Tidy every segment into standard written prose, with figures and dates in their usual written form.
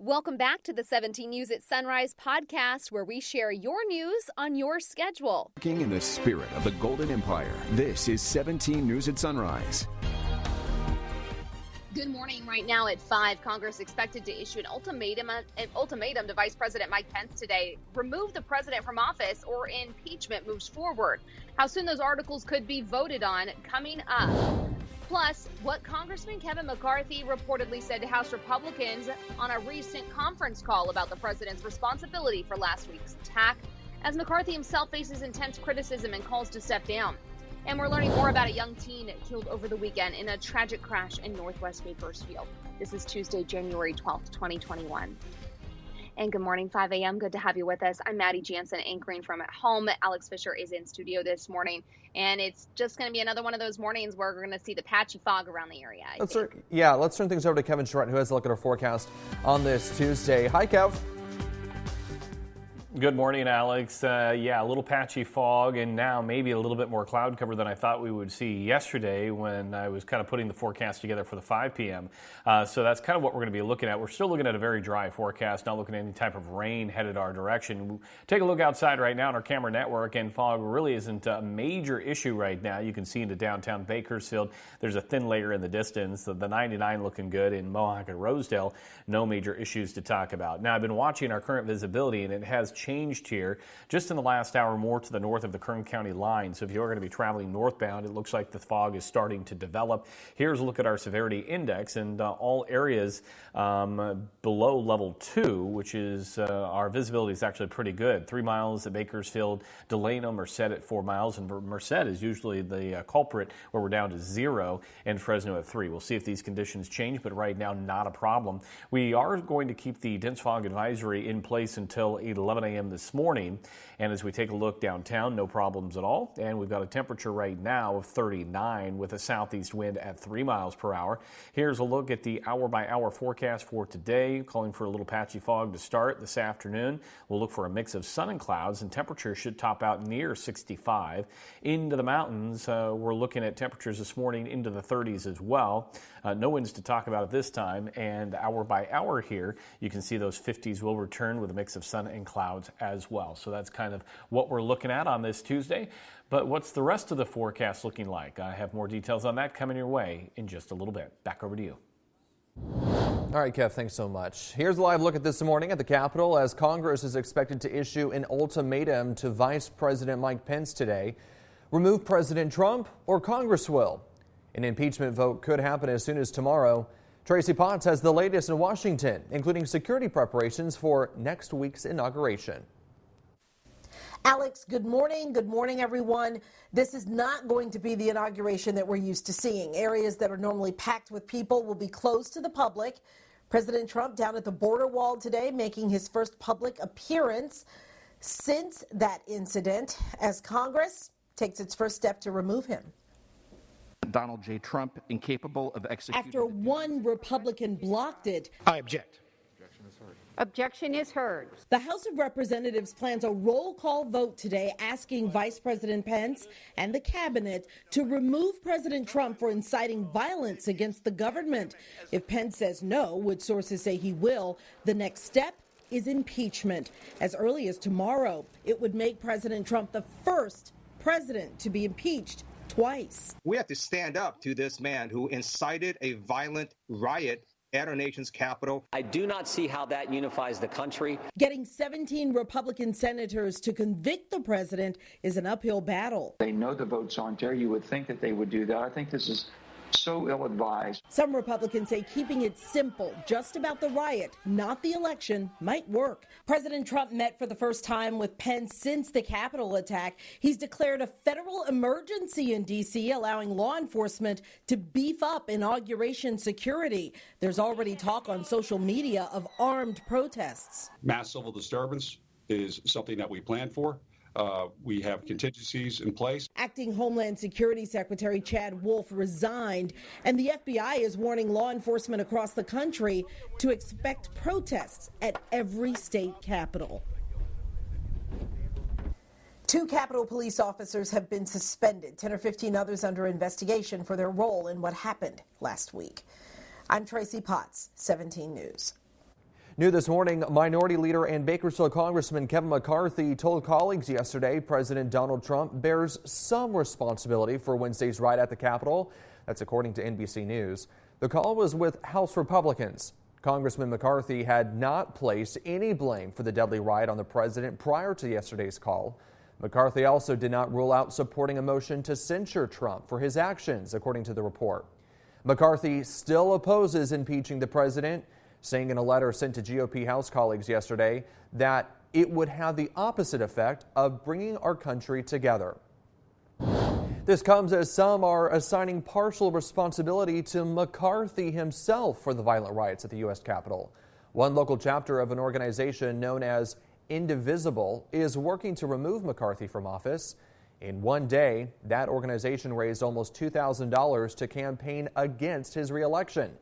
Welcome back to the 17 News at Sunrise podcast, where we share your news on your schedule. Working in the spirit of the Golden Empire, this is 17 News at Sunrise. Good morning. Right now at 5, Congress expected to issue an ultimatum to Vice President Mike Pence today. Remove the president from office or impeachment moves forward. How soon those articles could be voted on coming up. Plus, what Congressman Kevin McCarthy reportedly said to House Republicans on a recent conference call about the president's responsibility for last week's attack, as McCarthy himself faces intense criticism and calls to step down. And we're learning more about a young teen killed over the weekend in a tragic crash in Northwest Bakersfield. This is Tuesday, January 12th, 2021. And good morning, 5 a.m. Good to have you with us. I'm Maddie Jansen, anchoring from at home. Alex Fisher is in studio this morning. And it's just going to be another one of those mornings where we're going to see the patchy fog around the area. Let's turn things over to Kevin Charette, who has a look at our forecast on this Tuesday. Hi, Kev. Good morning, Alex. A little patchy fog, and now maybe a little bit more cloud cover than I thought we would see yesterday when I was kind of putting the forecast together for the 5 p.m. So that's kind of what we're going to be looking at. We're still looking at a very dry forecast, not looking at any type of rain headed our direction. Take a look outside right now on our camera network, and fog really isn't a major issue right now. You can see into downtown Bakersfield. There's a thin layer in the distance. The 99 looking good in Mohawk and Rosedale. No major issues to talk about. Now, I've been watching our current visibility, and it has changed here just in the last hour more to the north of the Kern County line. So if you're going to be traveling northbound, it looks like the fog is starting to develop. Here's a look at our severity index, and all areas below level 2, which is our visibility is actually pretty good. 3 miles at Bakersfield, Delano, Merced at 4 miles, and Merced is usually the culprit where we're down to 0, and Fresno at 3. We'll see if these conditions change, but right now not a problem. We are going to keep the dense fog advisory in place until 11 a.m. this morning, and as we take a look downtown, no problems at all, and we've got a temperature right now of 39 with a southeast wind at 3 miles per hour. Here's a look at the hour-by-hour forecast for today, calling for a little patchy fog to start this afternoon. We'll look for a mix of sun and clouds, and temperatures should top out near 65. Into the mountains, we're looking at temperatures this morning into the 30s as well. No winds to talk about at this time, and hour by hour here, you can see those 50s will return with a mix of sun and clouds as well. So that's kind of what we're looking at on this Tuesday. But what's the rest of the forecast looking like? I have more details on that coming your way in just a little bit. Back over to you. All right, Kev, thanks so much. Here's a live look at this morning at the Capitol as Congress is expected to issue an ultimatum to Vice President Mike Pence today. Remove President Trump or Congress will. An impeachment vote could happen as soon as tomorrow. Tracy Potts has the latest in Washington, including security preparations for next week's inauguration. Alex, good morning. Good morning, everyone. This is not going to be the inauguration that we're used to seeing. Areas that are normally packed with people will be closed to the public. President Trump down at the border wall today, making his first public appearance since that incident as Congress takes its first step to remove him. Donald J. Trump incapable of executing. After one Republican blocked it. I object. Objection is heard. The House of Representatives plans a roll call vote today asking Vice President Pence and the cabinet to remove President Trump for inciting violence against the government. If Pence says no, which sources say he will, the next step is impeachment. As early as tomorrow, it would make President Trump the first president to be impeached twice. We have to stand up to this man who incited a violent riot at our nation's capital. I do not see how that unifies the country. Getting 17 Republican senators to convict the president is an uphill battle. They know the votes aren't there. You would think that they would do that. I think this is so ill-advised. Some Republicans say keeping it simple, just about the riot, not the election, might work. President Trump met for the first time with Pence since the Capitol attack. He's declared a federal emergency in D.C., allowing law enforcement to beef up inauguration security. There's already talk on social media of armed protests. Mass civil disturbance is something that we plan for. We have contingencies in place. Acting Homeland Security Secretary Chad Wolf resigned, and the FBI is warning law enforcement across the country to expect protests at every state capital. 2 Capitol police officers have been suspended, 10 or 15 others under investigation for their role in what happened last week. I'm Tracy Potts, 17 News. New this morning, Minority Leader and Bakersfield Congressman Kevin McCarthy told colleagues yesterday President Donald Trump bears some responsibility for Wednesday's riot at the Capitol. That's according to NBC News. The call was with House Republicans. Congressman McCarthy had not placed any blame for the deadly riot on the president prior to yesterday's call. McCarthy also did not rule out supporting a motion to censure Trump for his actions, according to the report. McCarthy still opposes impeaching the president, saying in a letter sent to GOP House colleagues yesterday that it would have the opposite effect of bringing our country together. This comes as some are assigning partial responsibility to McCarthy himself for the violent riots at the U.S. Capitol. One local chapter of an organization known as Indivisible is working to remove McCarthy from office. In one day, that organization raised almost $2,000 to campaign against his reelection.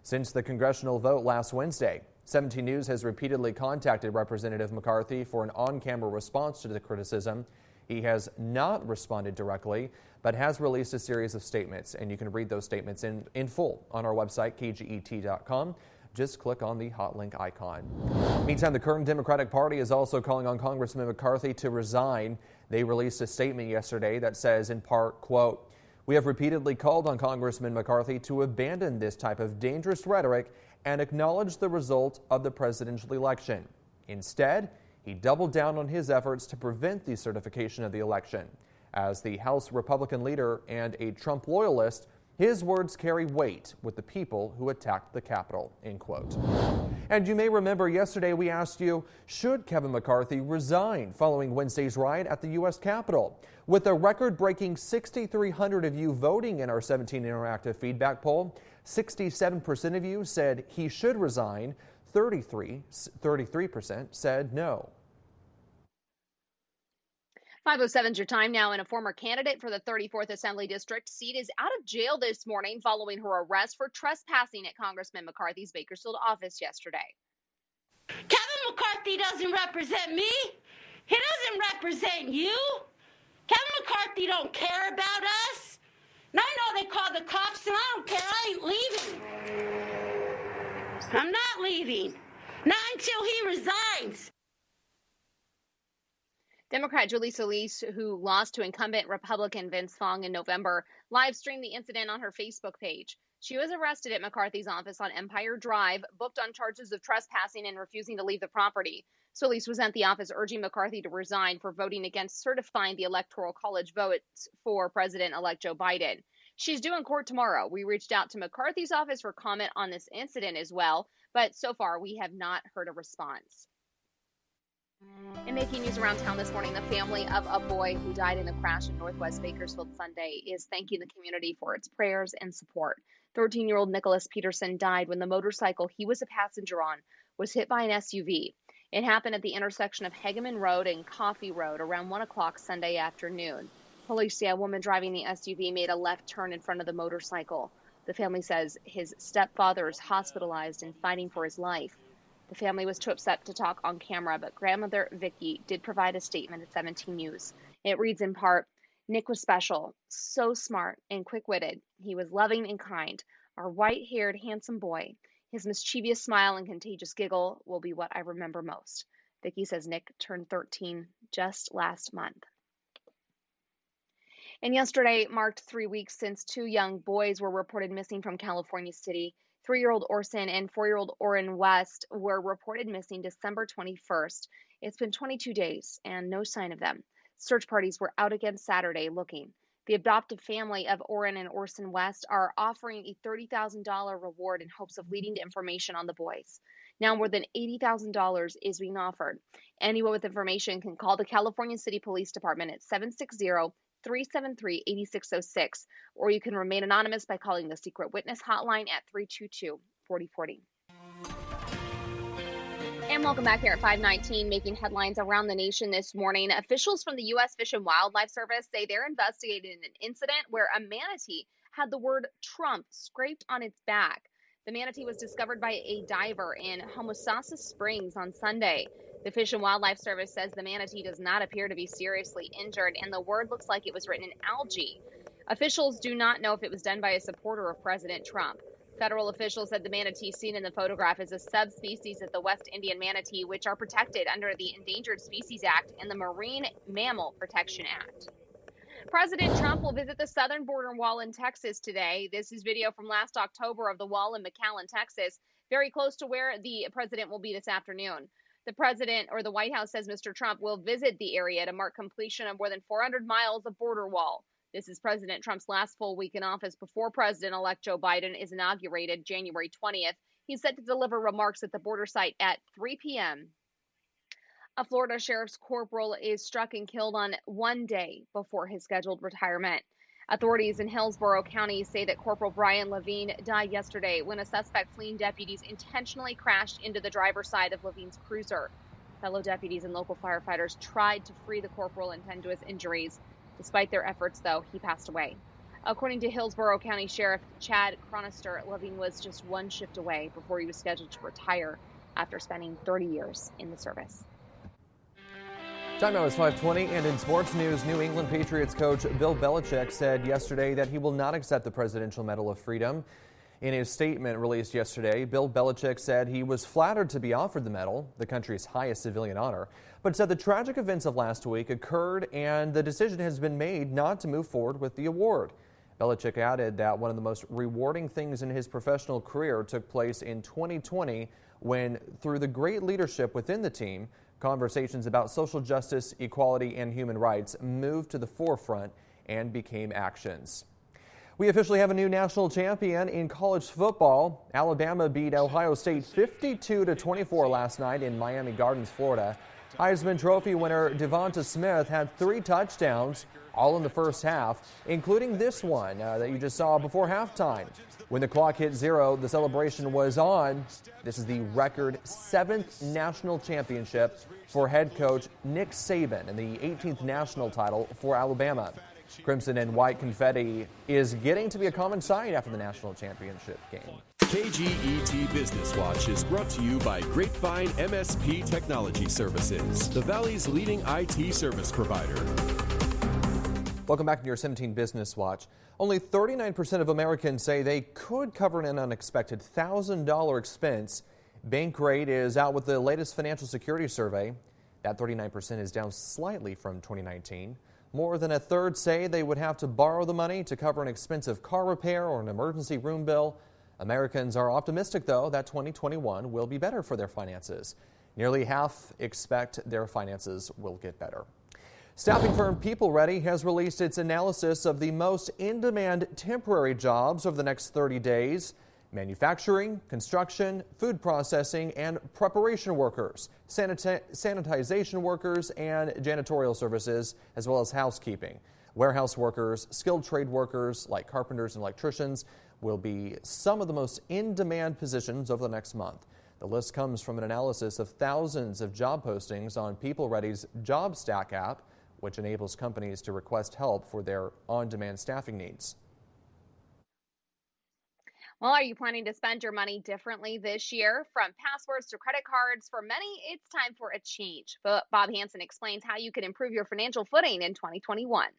Since the congressional vote last Wednesday, 17 News has repeatedly contacted Representative McCarthy for an on-camera response to the criticism. He has not responded directly, but has released a series of statements, and you can read those statements in full on our website, kget.com. Just click on the hot link icon. Meantime, the current Democratic Party is also calling on Congressman McCarthy to resign. They released a statement yesterday that says, in part, quote, "We have repeatedly called on Congressman McCarthy to abandon this type of dangerous rhetoric and acknowledge the result of the presidential election. Instead, he doubled down on his efforts to prevent the certification of the election. As the House Republican leader and a Trump loyalist, his words carry weight with the people who attacked the Capitol," end quote. And you may remember yesterday we asked you, should Kevin McCarthy resign following Wednesday's riot at the U.S. Capitol? With a record-breaking 6,300 of you voting in our 17 interactive feedback poll, 67% of you said he should resign, 33% said no. 5:07 is your time now, and a former candidate for the 34th Assembly District seat is out of jail this morning following her arrest for trespassing at Congressman McCarthy's Bakersfield office yesterday. Kevin McCarthy doesn't represent me. He doesn't represent you. Kevin McCarthy don't care about us. And I know they called the cops, and I don't care. I ain't leaving. I'm not leaving. Not until he resigns. Democrat Julie Solis, who lost to incumbent Republican Vince Fong in November, live streamed the incident on her Facebook page. She was arrested at McCarthy's office on Empire Drive, booked on charges of trespassing and refusing to leave the property. Solis was at the office urging McCarthy to resign for voting against certifying the Electoral College votes for President-elect Joe Biden. She's due in court tomorrow. We reached out to McCarthy's office for comment on this incident as well, but so far we have not heard a response. And making news around town this morning, the family of a boy who died in a crash in Northwest Bakersfield Sunday is thanking the community for its prayers and support. 13-year-old Nicholas Peterson died when the motorcycle he was a passenger on was hit by an SUV. It happened at the intersection of Hegeman Road and Coffee Road around 1 o'clock Sunday afternoon. Police say a woman driving the SUV made a left turn in front of the motorcycle. The family says his stepfather is hospitalized and fighting for his life. The family was too upset to talk on camera, but grandmother Vicky did provide a statement at 17 News. It reads in part, "Nick was special, so smart and quick-witted. He was loving and kind. Our white-haired, handsome boy. His mischievous smile and contagious giggle will be what I remember most." Vicky says Nick turned 13 just last month. And yesterday marked 3 weeks since two young boys were reported missing from California City. 3-year-old Orson and 4-year-old Oren West were reported missing December 21st. It's been 22 days and no sign of them. Search parties were out again Saturday looking. The adoptive family of Oren and Orson West are offering a $30,000 reward in hopes of leading to information on the boys. Now more than $80,000 is being offered. Anyone with information can call the California City Police Department at 760-373-8606, or you can remain anonymous by calling the Secret Witness Hotline at 322-4040. And welcome back here at 519, making headlines around the nation this morning. Officials from the U.S. Fish and Wildlife Service say they're investigating an incident where a manatee had the word Trump scraped on its back. The manatee was discovered by a diver in Homosassa Springs on Sunday. The Fish and Wildlife Service says the manatee does not appear to be seriously injured, and the word looks like it was written in algae. Officials do not know if it was done by a supporter of President Trump. Federal officials said the manatee seen in the photograph is a subspecies of the West Indian manatee, which are protected under the Endangered Species Act and the Marine Mammal Protection Act. President Trump will visit the southern border wall in Texas today. This is video from last October of the wall in McAllen, Texas, very close to where the president will be this afternoon. The president, or the White House, says Mr. Trump will visit the area to mark completion of more than 400 miles of border wall. This is President Trump's last full week in office before President-elect Joe Biden is inaugurated January 20th. He's set to deliver remarks at the border site at 3 p.m. A Florida sheriff's corporal is struck and killed on one day before his scheduled retirement. Authorities in Hillsborough County say that Corporal Brian Levine died yesterday when a suspect fleeing deputies intentionally crashed into the driver's side of Levine's cruiser. Fellow deputies and local firefighters tried to free the corporal and tend to his injuries. Despite their efforts, though, he passed away. According to Hillsborough County Sheriff Chad Chronister, Levine was just one shift away before he was scheduled to retire after spending 30 years in the service. Time now is 5:20, and in sports news, New England Patriots coach Bill Belichick said yesterday that he will not accept the Presidential Medal of Freedom. In his statement released yesterday, Bill Belichick said he was flattered to be offered the medal, the country's highest civilian honor, but said the tragic events of last week occurred and the decision has been made not to move forward with the award. Belichick added that one of the most rewarding things in his professional career took place in 2020 when, through the great leadership within the team, conversations about social justice, equality, and human rights moved to the forefront and became actions. We officially have a new national champion in college football. Alabama beat Ohio State 52-24 last night in Miami Gardens, Florida. Heisman Trophy winner Devonta Smith had 3 touchdowns, all in the first half, including this one that you just saw before halftime. When the clock hit 0, the celebration was on. This is the record 7th national championship for head coach Nick Saban and the 18th national title for Alabama. Crimson and white confetti is getting to be a common sight after the national championship game. KGET Business Watch is brought to you by Grapevine MSP Technology Services, the Valley's leading IT service provider. Welcome back to your 17 Business Watch. Only 39% of Americans say they could cover an unexpected $1,000 expense. Bankrate is out with the latest financial security survey. That 39% is down slightly from 2019. More than a third say they would have to borrow the money to cover an expensive car repair or an emergency room bill. Americans are optimistic, though, that 2021 will be better for their finances. Nearly half expect their finances will get better. Staffing firm PeopleReady has released its analysis of the most in-demand temporary jobs over the next 30 days. Manufacturing, construction, food processing, and preparation workers, sanitization workers, and janitorial services, as well as housekeeping. Warehouse workers, skilled trade workers like carpenters and electricians will be some of the most in-demand positions over the next month. The list comes from an analysis of thousands of job postings on PeopleReady's JobStack app, which enables companies to request help for their on-demand staffing needs. Well, are you planning to spend your money differently this year? From passwords to credit cards, for many, it's time for a change. But Bob Hansen explains how you can improve your financial footing in 2021.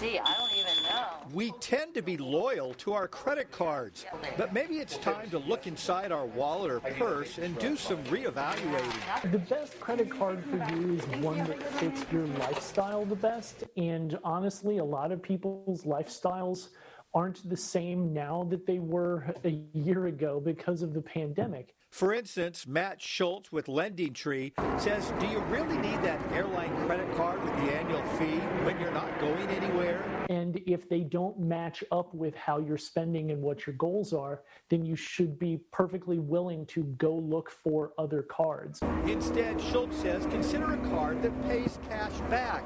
See, I don't even know. We tend to be loyal to our credit cards, but maybe it's time to look inside our wallet or purse and do some reevaluating. The best credit card for you is one that fits your lifestyle the best. And honestly, a lot of people's lifestyles aren't the same now that they were a year ago because of the pandemic. For instance, Matt Schultz with Lending Tree says, do you really need that airline credit card with the annual fee when you're not going anywhere? And if they don't match up with how you're spending and what your goals are, then you should be perfectly willing to go look for other cards. Instead, Schultz says, consider a card that pays cash back.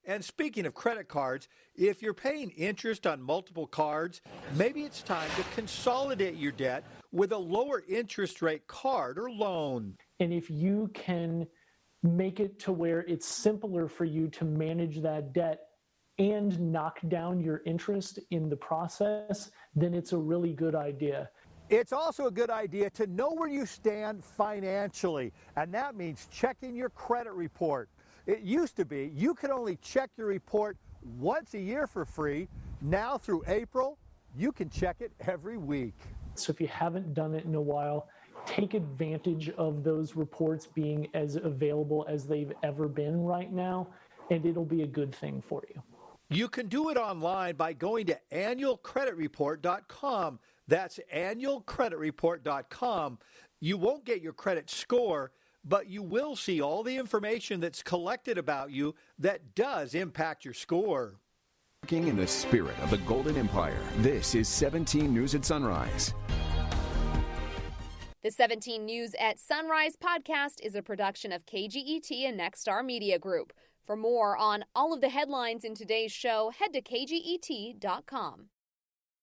And speaking of credit cards, if you're paying interest on multiple cards, maybe it's time to consolidate your debt with a lower interest rate card or loan. And if you can make it to where it's simpler for you to manage that debt and knock down your interest in the process, then it's a really good idea. It's also a good idea to know where you stand financially, and that means checking your credit report. It used to be you could only check your report once a year for free. Now through April, you can check it every week. So if you haven't done it in a while, take advantage of those reports being as available as they've ever been right now, and it'll be a good thing for you. You can do it online by going to annualcreditreport.com. That's annualcreditreport.com. You won't get your credit score, but you will see all the information that's collected about you that does impact your score. Working in the spirit of the Golden Empire, this is 17 News at Sunrise. The 17 News at Sunrise podcast is a production of KGET and Nexstar Media Group. For more on all of the headlines in today's show, head to kget.com.